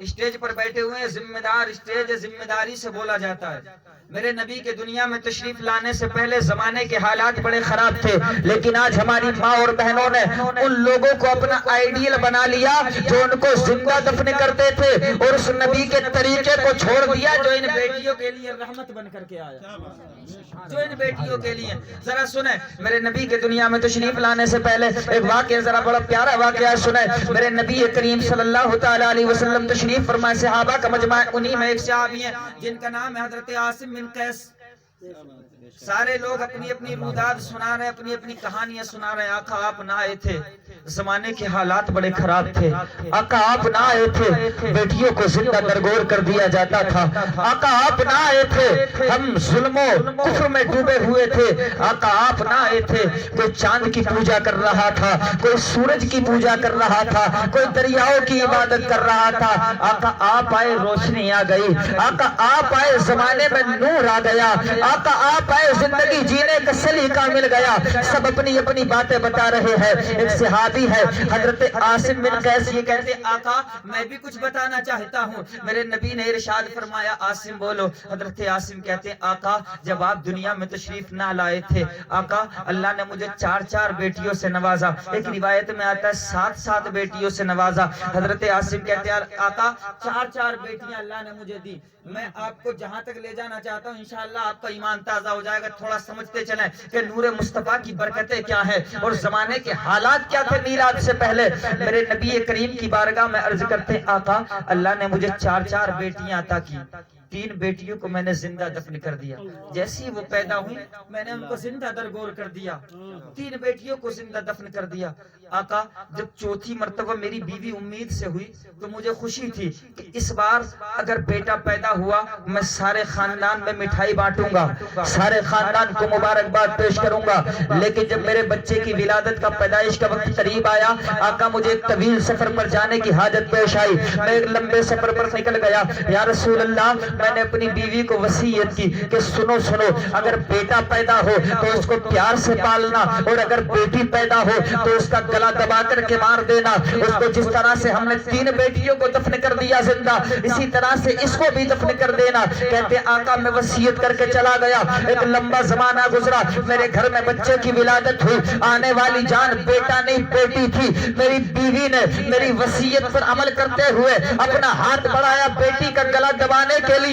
Stage پر بیٹھے ہوئے ہیں، ذمہ دار اسٹیج ہے، ذمہ داری سے بولا جاتا ہے۔ میرے نبی کے دنیا میں تشریف لانے سے پہلے زمانے کے حالات بڑے خراب تھے، لیکن آج ہماری ماں اور بہنوں نے ان لوگوں کو اپنا آئیڈیل بنا لیا جو ان کو زندہ دفن کرتے تھے، اور اس نبی کے طریقے کو چھوڑ دیا جو ان بیٹیوں کے لیے رحمت بن کر کے آیا، جو ان بیٹیوں کے لیے۔ ذرا سنیں، میرے نبی کے دنیا میں تشریف لانے سے پہلے ایک واقعہ، ذرا بڑا پیارا واقعہ سنیں۔ میرے نبی کریم صلی اللہ تعالی علیہ وسلم تشریف فرمائے، صحابہ کا مجمع، انہی میں ایک صحابی ہیں جن کا نام ہے حضرت عاصم بن قیس۔ سارے لوگ اپنی اپنی روداد سنا رہے ہیں، اپنی اپنی کہانیاں سنا رہے ہیں۔ آقا آپ نہ آئے تھے، زمانے کے حالات بڑے خراب تھے، آقا آپ نہ آئے تھے، بیٹیوں کو زندہ درگور کر دیا جاتا تھا، آقا آپ نہ آئے تھے، ہم ظلم و کفر میں ڈوبے ہوئے تھے، آقا آپ نہ آئے تھے، کوئی چاند کی پوجا کر رہا تھا، کوئی سورج کی پوجا کر رہا تھا، کوئی دریاؤں کی عبادت کر رہا تھا، آقا آپ آئے، روشنی آ گئی، آقا آپ آئے، زمانے میں نور آ گیا، آقا آپ آئے، زندگی جینے کا سلیقہ مل گیا۔ سب اپنی اپنی باتیں بتا رہے ہیں۔ ایک صحابی ہے حضرت عاصم بن قیس، یہ کہتے آقا میں بھی کچھ بتانا چاہتا ہوں۔ میرے نبی نے ارشاد فرمایا عاصم بولو۔ حضرت عاصم کہتے آقا جب آپ دنیا میں تشریف نہ لائے تھے آقا، اللہ نے مجھے 4 بیٹیوں سے نوازا، ایک روایت میں آتا ہے 7 بیٹیوں سے نوازا۔ حضرت عاصم کہتے ہیں آقا 4 بیٹیاں اللہ نے مجھے دی، میں آپ کو جہاں تک لے جانا چاہتا ہوں انشاءاللہ آپ کا ایمان تازہ ہو جائے گا۔ تھوڑا سمجھتے چلیں کہ نور مصطفیٰ کی برکتیں کیا ہیں اور زمانے کے حالات کیا تھے میلاد سے پہلے۔ میرے نبی کریم کی بارگاہ میں عرض کرتے ہیں آقا اللہ نے مجھے 4 بیٹیاں عطا کی، 3 بیٹیوں کو میں نے زندہ دفن کر دیا، جیسی وہ پیدا ہوئی میں نے ان کو زندہ درگور کر دیا، 3 بیٹیوں کو زندہ دفن کر دیا۔ آقا جب 4تھی مرتبہ میری بیوی امید سے ہوئی تو مجھے خوشی تھی کہ اس بار اگر بیٹا پیدا ہوا میں سارے خاندان میں مٹھائی بانٹوں گا، سارے خاندان کو مبارکباد پیش کروں گا۔ لیکن جب میرے بچے کی ولادت کا پیدائش کا وقت قریب آیا آقا مجھے ایک طویل سفر پر جانے کی حاجت پیش آئی، میں ایک لمبے سفر پر نکل گیا۔ یا رسول اللہ میں نے اپنی بیوی کو وصیت کی کہ سنو اگر بیٹا پیدا ہو تو اس کو پیار سے پالنا، اور اگر بیٹی پیدا ہو تو اس کا گلا دبا کر کے مار دینا۔ اس کو جس طرح سے ہم نے 3 بیٹیوں کو دفن کر دیا زندہ، اسی طرح سے اس کو بھی دفن کر دینا۔ کہتے آقا میں وصیت کر کے چلا گیا، ایک لمبا زمانہ گزرا، میرے گھر میں بچے کی ولادت ہوئی، آنے والی جان بیٹا نہیں بیٹی تھی۔ میری بیوی نے میری وصیت پر عمل کرتے ہوئے اپنا ہاتھ بڑھایا بیٹی کا گلا دبانے کے لیے،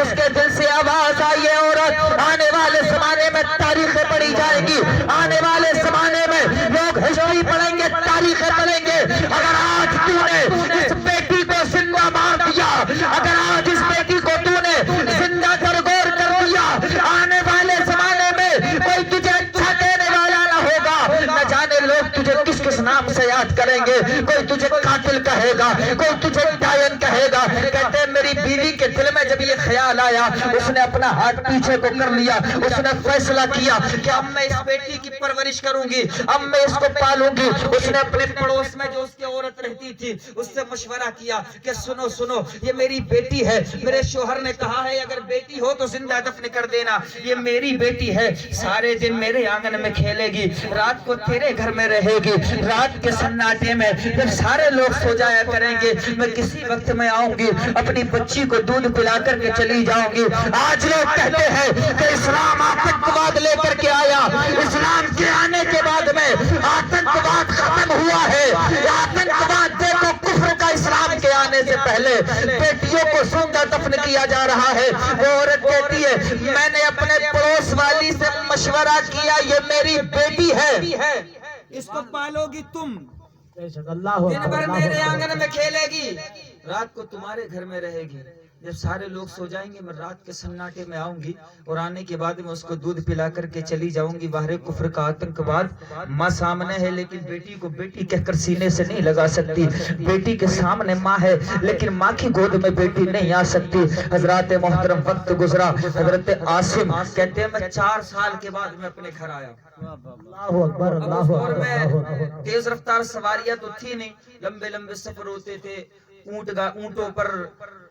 اس کے دل سے آواز آئی ہے عورت آنے والے زمانے میں تاریخیں پڑھی جائے گی، آنے والے زمانے میں لوگ ہسٹری پڑھیں گے، تاریخیں پڑھیں گے۔ اگر آج تو نے اس بیٹی کو زندہ مار دیا، اگر آج اس بیٹی کو تو نے زندہ درگور کر دیا، آنے والے زمانے میں کوئی تجھے اچھا کہنے والا نہ ہوگا، نہ جانے لوگ تجھے کس کس نام سے یاد کریں گے، کوئی تجھے قاتل کہے گا، کوئی تجھے ڈائن کہے گا۔ کہتے ہیں میری بیوی کے دل میں جب یہ خیال آیا اس نے اپنا ہاتھ پیچھے کو کر لیا، اس نے فیصلہ کیا کہ اب میں اس بیٹی کی پرورش کروں گی، اب میں اس کو پالوں گی۔ اس نے اپنے پڑوس میں جو اس کی عورت رہتی تھی اس سے مشورہ کیا کہ سنو یہ میری بیٹی ہے، میرے شوہر نے کہا ہے اگر بیٹی ہو تو زندہ دفن کر دینا، یہ میری بیٹی ہے، سارے دن میرے آنگن میں کھیلے گی، رات کو تیرے گھر میں رہے گی، رات کے سناٹے میں جب سارے لوگ سو جایا کریں گے میں کسی وقت میں آؤں گی، اپنی بچی کو دودھ پلا کر کے چلی جاؤں گی۔ آج لوگ کہتے ہیں کہ اسلام آتنکواد لے کر کے آیا، اسلام کے آنے کے بعد میں آتنکواد ختم ہوا ہے۔ آتنکواد دیکھو کفر کا اسلام کے آنے سے پہلے بیٹیوں کو زندہ دفن کیا جا رہا ہے۔ وہ عورت کہتی ہے میں نے اپنے پڑوس والی سے مشورہ کیا، یہ میری بیٹی ہے، اس کو پالو گی تم، دن بھر میرے آنگن میں کھیلے گی، رات کو تمہارے گھر میں رہے گی، جب سارے لوگ سو جائیں گے میں رات کے سناٹے میں آؤں گی اور آنے کے بعد میں اس کو دودھ پلا کر کے چلی جاؤں گی۔ باہر کفر کا آتنکواد ماں سامنے ہے لیکن بیٹی کو بیٹی کہہ کر سینے سے نہیں لگا سکتی، بیٹی کے سامنے ماں ہے لیکن ماں کی گود میں بیٹی نہیں آ سکتی۔ حضرات محترم وقت گزرا، حضرت عاصم کہتے ہیں میں 4 سال کے بعد میں اپنے گھر آیا۔ اب اس دور میں تیز رفتار سواریاں تو تھی نہیں، لمبے لمبے سفر ہوتے تھے، اونٹوں پر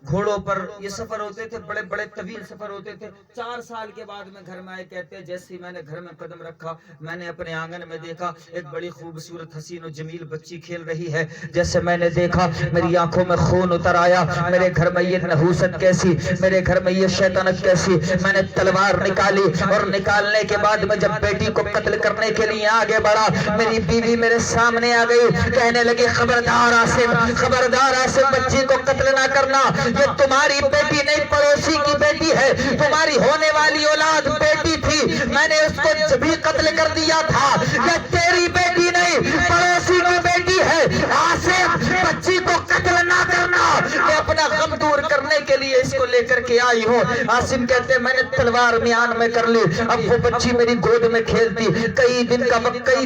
گھوڑوں پر یہ سفر ہوتے تھے، بڑے بڑے طویل سفر ہوتے تھے۔ 4 سال کے بعد میں گھر میں آئے، کہتے ہیں جیسے ہی میں نے گھر میں قدم رکھا میں نے اپنے آنگن میں دیکھا ایک بڑی خوبصورت حسین و جمیل بچی کھیل رہی ہے۔ جیسے میں نے دیکھا میری آنکھوں میں خون اتر آیا، میرے گھر میں یہ نحوست کیسی، میرے گھر میں یہ شیطنت کیسی۔ میں نے تلوار نکالی اور نکالنے کے بعد میں جب بیٹی کو قتل کرنے کے لیے آگے بڑھا، میری بیوی میرے سامنے آ گئی، کہنے لگی خبردار عاصم، خبردار عاصم، بچی کو قتل نہ کرنا، یہ تمہاری بیٹی نہیں پڑوسی کی بیٹی ہے، تمہاری ہونے والی اولاد بیٹی تھی، میں نے اس کو جبھی قتل کر دیا تھا، یہ تیری بیٹی نہیں پڑوسی کی بیٹی ہے، عاصم بچی کو قتل نہ کرنا۔ میں اپنا غم دور کرنے کے لیے اس کو لے کر کے آئی ہوں۔ عاصم کہتے میں نے تلوار میان میں کر لی، اب وہ بچی میری گود میں کھیلتی، کئی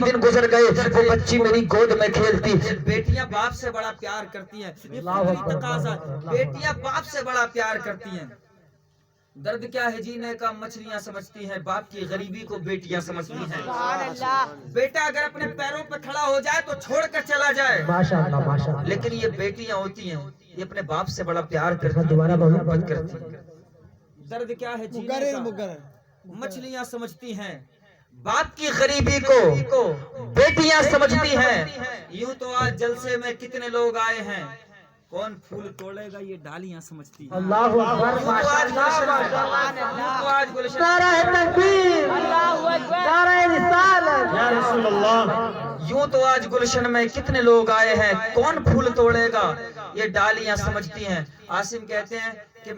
دن گزر گئے، وہ بچی میری گود میں کھیلتی۔ بیٹیاں باپ سے بڑا پیار کرتی ہیں، یہ فطری تقاضا، بیٹیاں باپ سے بڑا پیار کرتی ہیں۔ درد کیا ہے جینے کا مچھلیاں سمجھتی ہیں، باپ کی غریبی کو بیٹیاں سمجھتی ہیں۔ بیٹا اگر اپنے پیروں پہ کھڑا ہو جائے تو چھوڑ کر چلا جائے، لیکن یہ بیٹیاں ہوتی ہیں یہ اپنے باپ سے بڑا پیار کرتی ہیں، محبت کرتی ہیں۔ درد کیا ہے جینے کا مچھلیاں سمجھتی ہیں، باپ کی غریبی کو بیٹیاں سمجھتی ہیں۔ یوں تو آج جلسے میں کتنے لوگ آئے ہیں، کون پھول توڑے گا یہ ڈالیاں سمجھتی ہیں۔ اللہ اکبر، نعرہ تکبیر، نعرہ رسالت، یا رسول اللہ۔ یوں تو آج گلشن میں کتنے لوگ آئے ہیں، کون پھول توڑے گا یہ ڈالیاں سمجھتی ہیں۔ عاصم کہتے ہیں کہ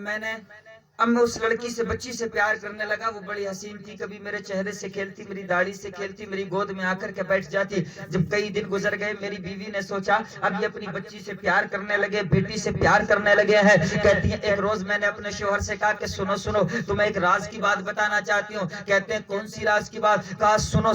اب میں اس لڑکی سے بچی سے پیار کرنے لگا، وہ بڑی حسین تھی، کبھی میرے چہرے سے کھیلتی، میری داڑھی سے کھیلتی، میری گود میں آ کر کے بیٹھ جاتی۔ جب کئی دن گزر گئے میری بیوی نے سوچا اب یہ اپنی بچی سے پیار کرنے لگے، بیٹی سے پیار کرنے لگے ہیں۔ کہتی ہیں ایک روز میں نے اپنے شوہر سے کہا کہ سنو تمہیں ایک راز کی بات بتانا چاہتی ہوں۔ کہتے ہیں کون سی راز کی بات؟ کہا سنو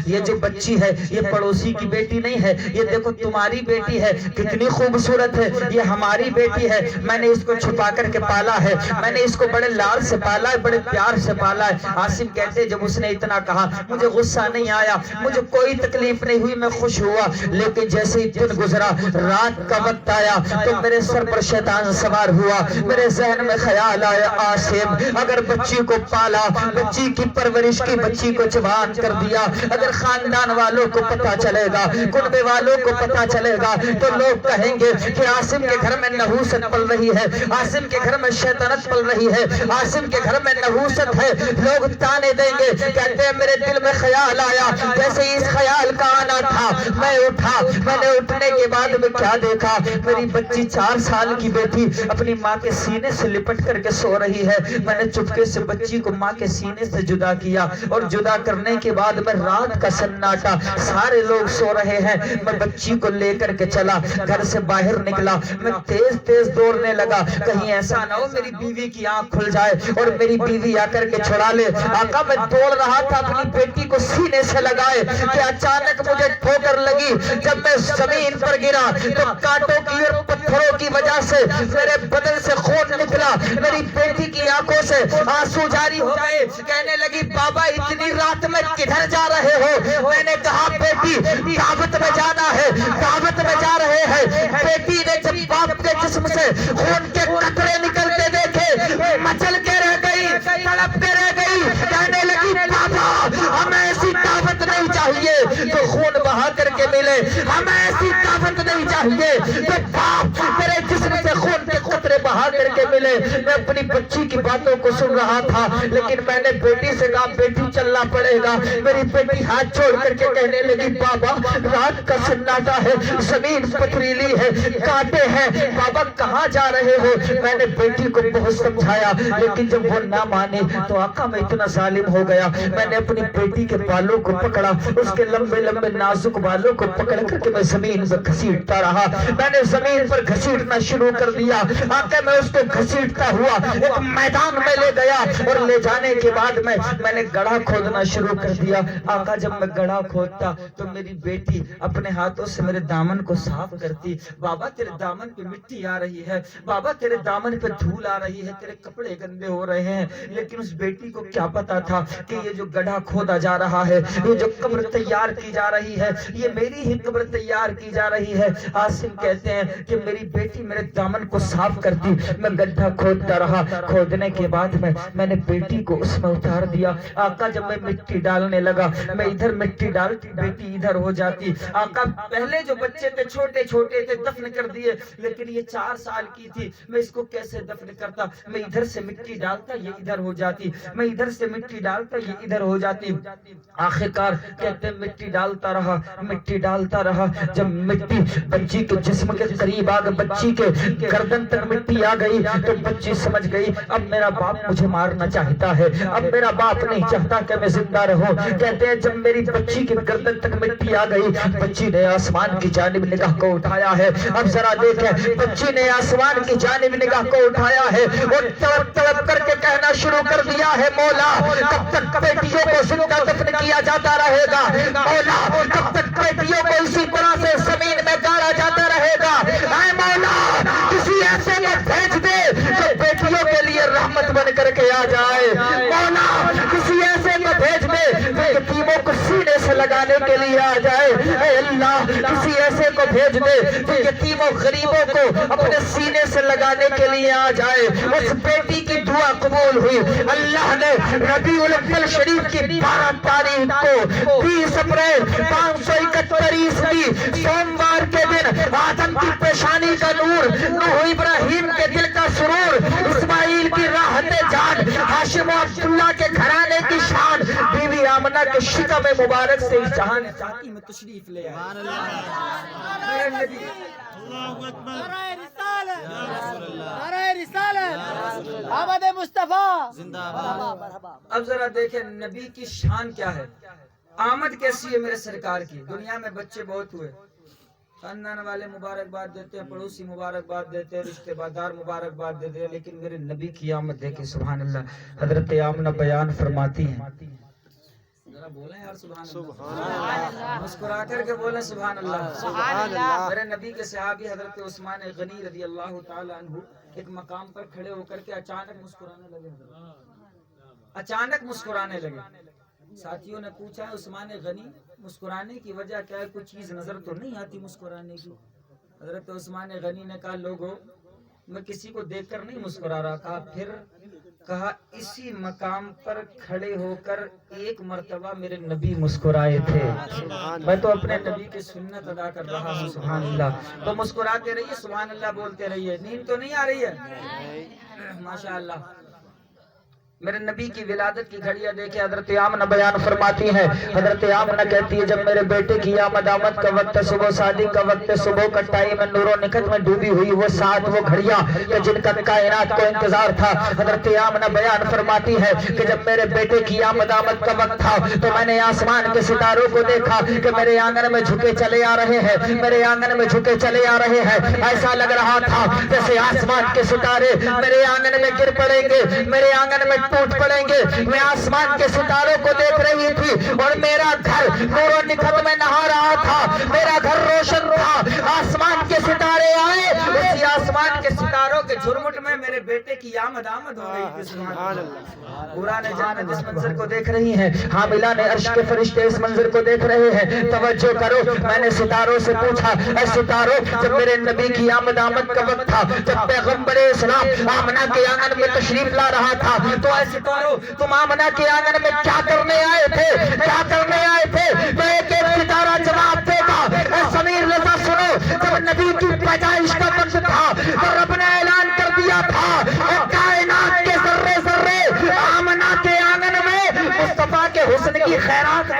یہ جو بچی ہے یہ پڑوسی کی بیٹی نہیں ہے، یہ دیکھو تمہاری بیٹی ہے، کتنی خوبصورت ہے، یہ ہماری بیٹی ہے، میں نے اس کو چھپا کر کے پالا ہے، میں نے اس کو بڑے لال سے پالا ہے، بڑے پیار سے پالا ہے۔ عاصم کہتے جب اس نے اتنا کہا مجھے غصہ نہیں آیا، مجھے کوئی تکلیف نہیں ہوئی، میں خوش ہوا، لیکن جیسے ہی دن گزرا رات کا وقت آیا تو میرے سر پر شیطان سوار ہوا، میرے ذہن میں خیال آیا عاصم اگر بچی کو پالا، بچی کی پرورش کی، بچی کو جوان کر دیا، اگر خاندان والوں کو پتا چلے گا، کنبے والوں کو پتا چلے گا تو لوگ کہیں گے کہ عاصم کے گھر میں نحوست پل رہی ہے، عاصم کے گھر میں شیطنت پل رہی ہے، عاصم کے گھر میں نحوست ہے، لوگ تانے دیں گے۔ کہتے ہیں میرے دل میں خیال آیا، جیسے اس خیال کا آنا تھا میں اٹھا، میں نے اٹھنے کے بعد میں کیا دیکھا، میری بچی 4 سال کی بیٹی اپنی ماں کے سینے سے لپٹ کر کے سو رہی ہے۔ میں نے چپکے سے بچی کو ماں کے سینے سے جدا کیا اور جدا کرنے کے بعد میں رات کا سناٹا، سارے لوگ سو رہے ہیں، میں بچی کو لے کر کے چلا، گھر سے باہر نکلا، میں تیز دوڑنے لگا، کہیں ایسا نہ ہو میری بیوی کی آنکھ کھل جائے اور میری بیوی آ کر کے چھڑا لے۔ آقا میں دوڑ رہا تھا اپنی بیٹی کو سینے سے لگائے کہ اچانک مجھے ٹھوکر لگی، جب میں زمین پر گرا تو کانٹوں کی اور پتھروں کی وجہ سے میرے بدن سے خون نکلا، میری بیٹی کی آنکھوں سے آنسو جاری ہو گئے، کہنے لگی بابا اتنی رات میں کدھر جا رہے ہو؟ میں نے کہا بیٹی دعوت میں جانا ہے، دعوت میں جا رہے ہیں۔ بیٹی نے جب باپ کے جسم سے خون کے قطرے نکلتے دیکھے مچل کے رہ گئی، تڑپ کے رہ گئی، کہنے لگی بابا ہمیں ایسی دعوت نہیں چاہیے تو خون بہا کر کے ملے، ہمیں ایسی دعوت نہیں چاہیے تو باپ میرے جسم سے خون کے قطرے بہا کر کے ملے۔ میں اپنی بچی کی باتوں کو سن رہا تھا، لیکن میں نے بیٹی سے کہا بیٹی چلنا پڑے گا۔ میری بیٹی ہاتھ چھوڑ کر کے کہنے لگی بابا رات کا سناٹا ہے، زمین پتھریلی ہے، کانٹے ہیں، بابا کہاں جا رہے ہو؟ میں نے بیٹی کو بہت سمجھایا، لیکن جب وہ نہ مانے تو آقا میں اتنا ظالم ہو گیا، میں نے اپنی بیٹی کے بالوں کو پکڑا، اس کے لمبے لمبے نازک بالوں کو پکڑ کر کے میں زمین پر گھسیٹتا رہا، میں نے زمین پر گھسیٹنا شروع کر دیا۔ آقا میں اس کو گھسیٹتا ہوا ایک میدان میں لے گیا اور لے جانے کے بعد میں نے گڑھا کھودنا شروع کر دیا۔ آقا جب میں گڑھا کھودتا تو میری بیٹی اپنے ہاتھوں سے میرے دامن کو صاف کرتی، بابا تیرے دامن پہ مٹی آ رہی ہے، بابا تیرے دامن پہ دھول آ رہی ہے، تیرے کپڑے گندے ہو رہے ہیں۔ لیکن اس بیٹی کو کیا پتا تھا کہ یہ جو گڑھا کھودا جا رہا ہے، یہ جو قبر تیار کی جا رہی ہے، یہ میری ہی قبر تیار کی جا رہی ہے۔ عاصم کہتے ہیں کہ میری بیٹی میرے دامن کو صاف کرتی، میں گڈھا کھودتا رہا. کھودنے کے بعد میں نے بیٹی کو اس میں اتار دیا. آقا جب میں مٹی ڈالنے لگا, میں ادھر مٹی ڈالتی, بیٹی ادھر ہو جاتی. آقا پہلے جو بچے تھے چھوٹے چھوٹے تھے دفن کر دیے, لیکن یہ 4 سال کی تھی, میں اس کو کیسے دفن کرتا؟ میں ادھر سے مٹی ڈالتا, یہ ادھر ہو جاتی, میں ادھر سے مٹی ڈالتا, یہ ادھر ہو جاتی. آخرکار کہتے مٹی ڈالتا رہا, مٹی ڈالتا رہا. جب مٹی بچی کے جسم کے قریب آ گئی, بچی کے گردن تک مٹی آ گئی, تو بچی سمجھ گئی اب میرا باپ مجھے مارنا چاہتا ہے, اب میرا باپ نہیں چاہتا کہ میں زندہ رہوں. کہتے ہیں جب میری بچی کے گردن تک مٹی آ گئی, بچی نے آسمان کی جانب نگاہ کو اٹھایا ہے. اب ذرا دیکھیں, بچی نے آسمان کی جانب نگاہ کو اٹھایا ہے اور تڑپ تڑپ کر کے کہنا شروع کر دیا ہے, مولا کب تک بیٹیوں کو زندہ دفن کیا جاتا رہے گا؟ مولا کب تک بیٹیوں کو اسی طرح سے زمین میں گاڑا جاتا رہے گا؟ اے مولا کسی ایسے کو بھیج دے جو بیٹیوں کے لیے رحمت بن کر کے آ جائے. مولا کسی ایسے کو بھیج دے جو یتیموں کو سینے سے لگانے کے لیے آ جائے. اے اللہ کسی ایسے کو بھیج دے جو یتیموں غریبوں کو اپنے سینے سے لگانے کے لیے آ جائے. اس بیٹی کی دعا قبول ہوئی. اللہ نے ربیع الاول شریف کی 12 تاریخ کو 20 اپریل 571 عیسوی سوموار کے دن آدم کی پیشانی کا نور, نوح ابراہیم کے دل کا سرور, اسماعیل کی راحت جان, ہاشم و عبداللہ کے گھرانے کی شان, بیوی آمنہ کے شکم مبارک سے اس جہان ساتھی میں تشریف لے آئے. میرے نبی نعرہ رسالت, نعرہ رسالت, آمد مصطفیٰ زندہ باد. اب ذرا دیکھیں نبی کی شان کیا ہے, آمد کیسی ہے میرے سرکار کی. دنیا میں بچے بہت ہوئے, خاندان والے مبارکباد دیتے ہیں, پڑوسی مبارکباد دیتے ہیں, رشتہ دار مبارکباد دیتے ہیں, لیکن میرے نبی کی آمد دیکھیں سبحان اللہ. حضرت آمنہ بیان فرماتی ہیں, ذرا بولیں یار سبحان اللہ, مسکرا کر کے بولیں سبحان اللہ. میرے نبی کے صحابی حضرت عثمان غنی رضی اللہ تعالی عنہ ایک مقام پر کھڑے ہو کر کے اچانک مسکرانے لگے. اچانک مسکرانے لگے. ساتھیوں نے پوچھا عثمان غنی مسکرانے کی وجہ کیا ہے, کوئی چیز نظر تو نہیں آتی مسکرانے کی؟ حضرت عثمان غنی نے کہا لوگوں میں کسی کو دیکھ کر نہیں مسکرا رہا تھا. پھر کہا اسی مقام پر کھڑے ہو کر ایک مرتبہ میرے نبی مسکرائے تھے, میں تو اپنے نبی کی سنت ادا کر رہا ہوں سبحان اللہ. تو مسکراتے رہیے, سبحان اللہ بولتے رہیے. نیند تو نہیں آ رہی ہے؟ ماشاء اللہ. میرے نبی کی ولادت کی گھڑیاں دیکھیں. حضرت آمنہ بیان فرماتی ہیں, حضرت آمنہ کہتی ہے جب میرے بیٹے کی آمد کا وقت, صبح صادق کا وقت, صبح کا ٹائم, نور و نکھت میں ڈوبی ہوئی وہ ساتھ وہ گھڑیاں کہ جن کا کائنات کو انتظار تھا. حضرت آمنہ بیان فرماتی ہے کہ جب میرے بیٹے کی آمد کا وقت تھا تو میں نے آسمان کے ستاروں کو دیکھا کہ میرے آنگن میں جھکے چلے آ رہے ہیں, میرے آنگن میں جھکے چلے آ رہے ہیں. ایسا لگ رہا تھا جیسے آسمان کے ستارے میرے آنگن میں گر پڑیں گے, میرے آنگن میں ٹوٹ پڑیں گے. میں آسمان کے ستاروں کو دیکھ رہی تھی اور میرا گھر نور و نکھت میں نہا رہا تھا, میرا گھر روشن تھا. آسمان کے ستارے آئے, اسی آسمان کے ستاروں کے جھرمٹ میں میرے بیٹے کی آمد ہو رہی تھی سبحان اللہ. قرآن جانت اس منظر کو دیکھ رہی ہیں, حاملان عرش کے فرشتے اس منظر کو دیکھ رہے ہیں. توجہ کرو, میں نے ستاروں سے پوچھا اے ستاروں جب میرے نبی کی آمد کا وقت تھا, جب پیغمبر اسلام آمنہ کے آنگن میں تشریف لا رہا تھا, تو اے ستاروں تم آمنہ کے آنگن میں کیا کرنے آئے تھے, کیا کرنے آئے تھے؟ تو ایک ایک ستارہ جواب دے گا. اے سمیر رضا سنو, جب نبی کی پیدائش کا وقت تھا تو رب نے اعلان کر دیا تھا اے کائنات کے ذرے ذرے آمنہ کے آنگن میں مصطفیٰ کے حسن کی خیرات.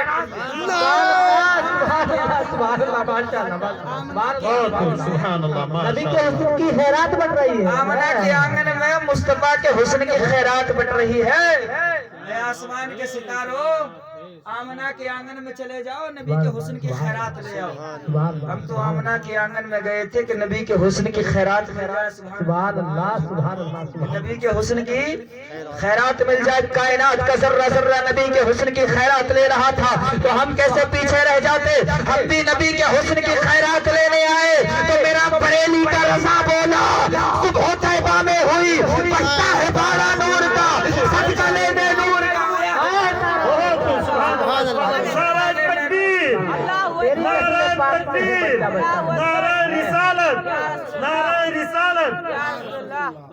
نبی کے حسن کی خیرات بن رہی ہے. آمنہ کے آنگن میں مصطفیٰ کے حسن کی خیرات بن رہی ہے. اے آسمان کے ستاروں آمنہ کے آنگن میں چلے جاؤ, نبی کے حسن کی خیرات لے آؤ. ہم تو آمنہ کے آنگن میں گئے تھے کہ نبی کے حسن کی خیرات مل جائے. سبحان اللہ, سبحان اللہ. نبی کے حسن کی خیرات مل جائے. کائنات کا ذرہ ذرہ نبی کے حسن کی خیرات لے رہا تھا, تو ہم کیسے پیچھے رہ جاتے؟ ہم بھی نبی کے حسن کی خیرات لینے آئے. تو میرا بریلی کا رضا بولا صبح طیبہ میں ہوئی, بچتا ہے بارہ نور کا, صدقہ لینے نور کا. نعرہ رسالت, نعرہ رسالت.